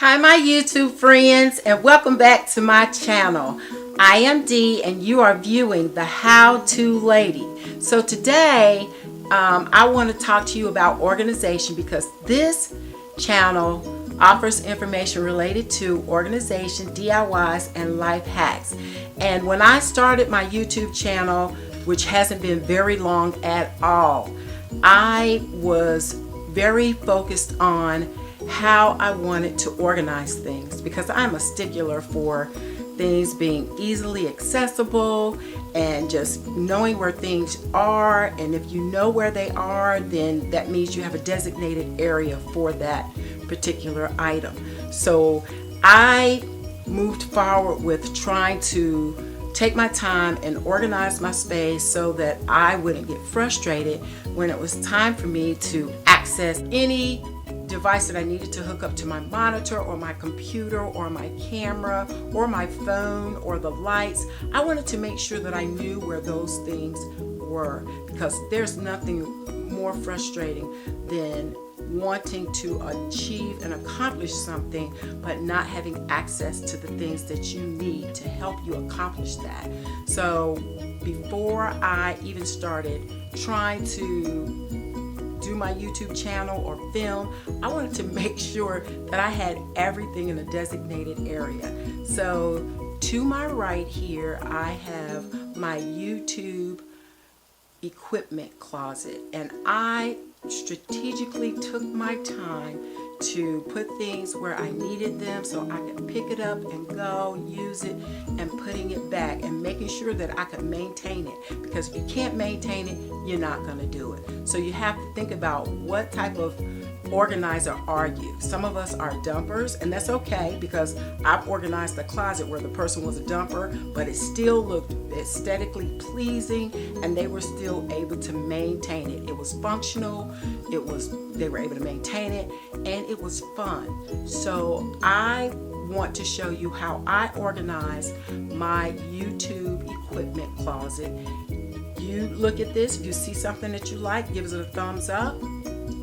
Hi my YouTube friends, and welcome back to my channel. I am Dee and you are viewing the How To Lady. So today I want to talk to you about organization, because this channel offers information related to organization, DIYs, and life hacks. And when I started my YouTube channel, which hasn't been very long at all, I was very focused on how I wanted to organize things, because I'm a stickler for things being easily accessible and just knowing where things are. And if you know where they are, then that means you have a designated area for that particular item. So I moved forward with trying to take my time and organize my space so that I wouldn't get frustrated when it was time for me to access any device that I needed to hook up to my monitor or my computer or my camera or my phone or the lights. I wanted to make sure that I knew where those things were, because there's nothing more frustrating than wanting to achieve and accomplish something but not having access to the things that you need to help you accomplish that. So before I even started trying to do my YouTube channel or film, I wanted to make sure that I had everything in a designated area. So to my right here, I have my YouTube equipment closet, and I strategically took my time to put things where I needed them so I could pick it up and go use it, and putting it back and making sure that I could maintain it, because if you can't maintain it, you're not going to do it. So you have to think about what type of organizer are you. Some of us are dumpers, and that's okay, because I've organized the closet where the person was a dumper, but it still looked aesthetically pleasing and they were still able to maintain it. It was functional, they were able to maintain it, and it was fun. So I want to show you how I organize my YouTube equipment closet. You look at this, if you see something that you like, give it a thumbs up.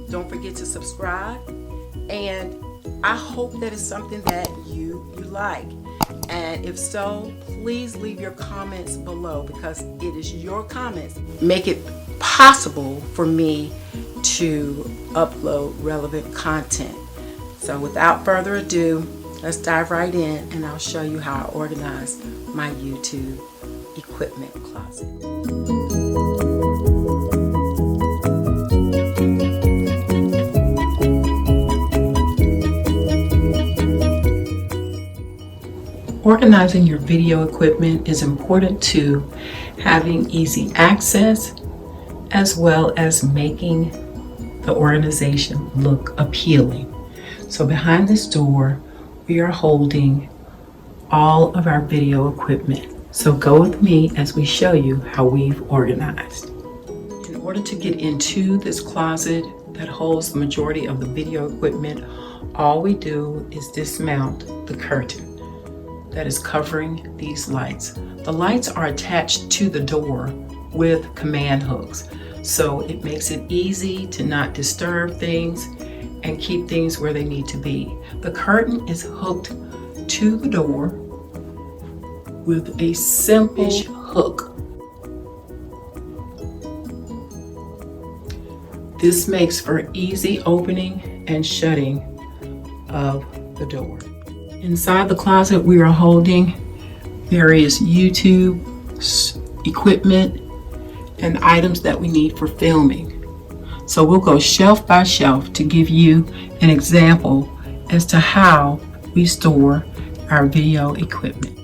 Don't forget to subscribe, and I hope that it's something that you like. And if so, please leave your comments below, because it is your comments make it possible for me to upload relevant content. So without further ado, let's dive right in and I'll show you how I organize my YouTube equipment closet. Organizing your video equipment is important to having easy access, as well as making the organization look appealing. So behind this door, we are holding all of our video equipment. So go with me as we show you how we've organized. In order to get into this closet that holds the majority of the video equipment, all we do is dismount the curtain that is covering these lights. The lights are attached to the door with command hooks, so it makes it easy to not disturb things and keep things where they need to be. The curtain is hooked to the door with a simple hook. This makes for easy opening and shutting of the door. Inside the closet, we are holding various YouTube equipment and items that we need for filming. So we'll go shelf by shelf to give you an example as to how we store our video equipment.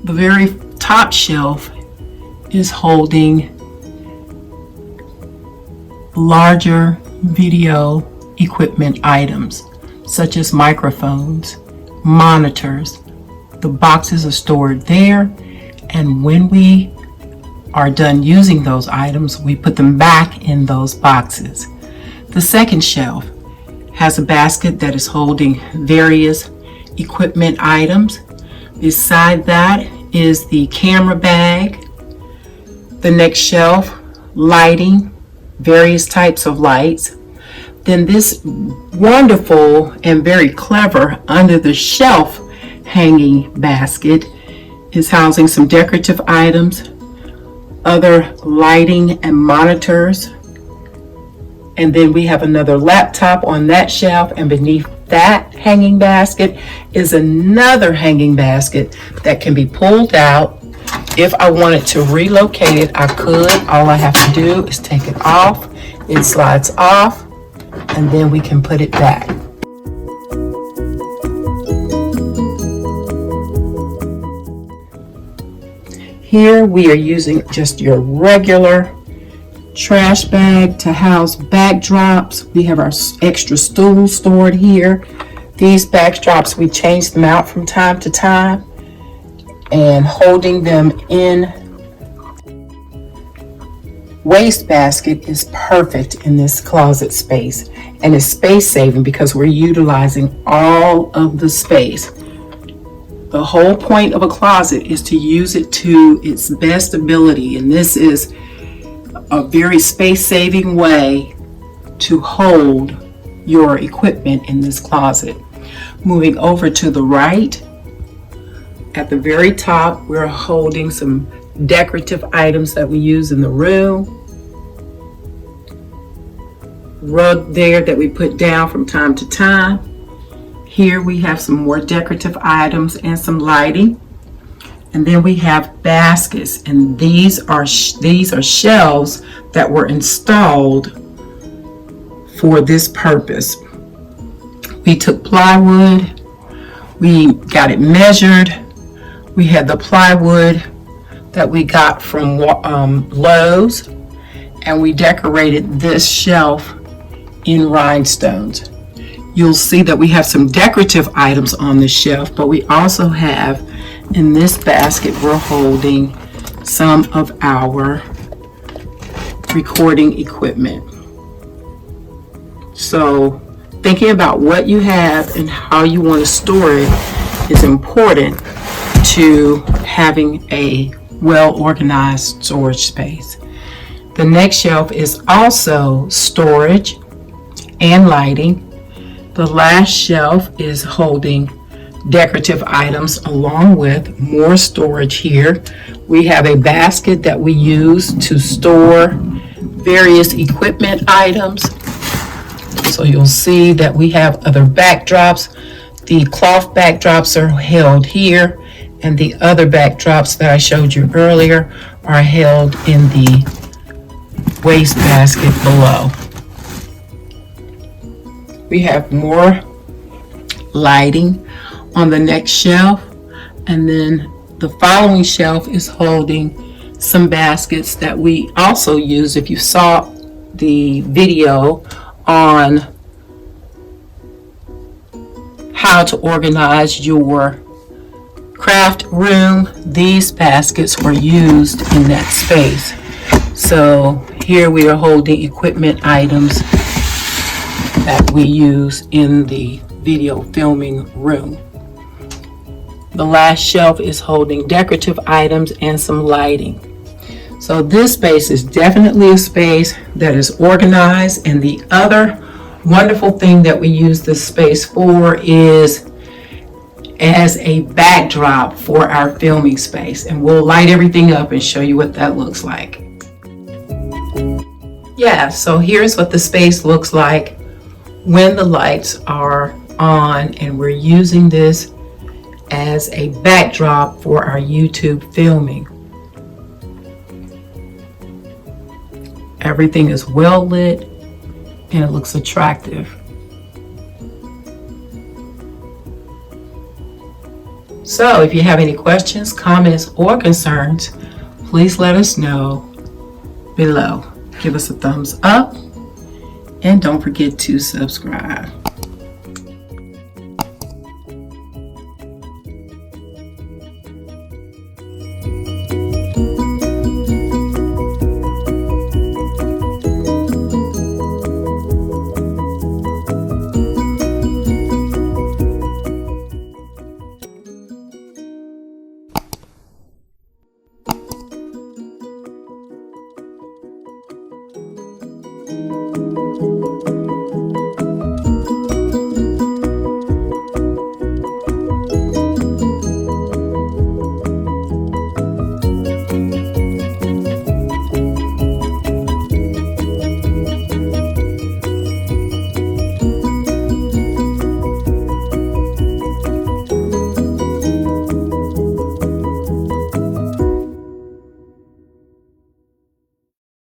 The very top shelf is holding larger video equipment items, such as microphones, monitors. The boxes are stored there, and when we are done using those items, we put them back in those boxes. The second shelf has a basket that is holding various equipment items. Beside that is the camera bag. The next shelf, lighting, various types of lights. Then this wonderful and very clever under the shelf hanging basket is housing some decorative items, other lighting and monitors. And then we have another laptop on that shelf, and beneath that hanging basket is another hanging basket that can be pulled out. If I wanted to relocate it, I could. All I have to do is take it off. It slides off, and then we can put it back. Here we are using just your regular trash bag to house backdrops. We have our extra stools stored here. These backdrops, we change them out from time to time, and holding them in wastebasket is perfect in this closet space, and it's space saving because we're utilizing all of the space. The whole point of a closet is to use it to its best ability, and this is a very space-saving way to hold your equipment in this closet. Moving over to the right, at the very top, we're holding some decorative items that we use in the room. Rug there that we put down from time to time. Here we have some more decorative items and some lighting. And then we have baskets, and these are shelves that were installed for this purpose. We took plywood, we got it measured. We had the plywood that we got from Lowe's, and we decorated this shelf in rhinestones. You'll see that we have some decorative items on the shelf, but we also have in this basket, we're holding some of our recording equipment. So thinking about what you have and how you want to store it is important to having a well-organized storage space. The next shelf is also storage and lighting. The last shelf is holding decorative items along with more storage here. We have a basket that we use to store various equipment items. So you'll see that we have other backdrops. The cloth backdrops are held here, and the other backdrops that I showed you earlier are held in the waste basket below. We have more lighting on the next shelf, and then the following shelf is holding some baskets that we also use. If you saw the video on how to organize your craft room, these baskets were used in that space. So here we are holding equipment items that we use in the video filming room. The last shelf is holding decorative items and some lighting. So this space is definitely a space that is organized, and the other wonderful thing that we use this space for is as a backdrop for our filming space, and we'll light everything up and show you what that looks like. Yeah, so here's what the space looks like when the lights are on, and we're using this as a backdrop for our YouTube filming. Everything is well lit and it looks attractive. So if you have any questions, comments, or concerns, please let us know below. Give us a thumbs up and don't forget to subscribe.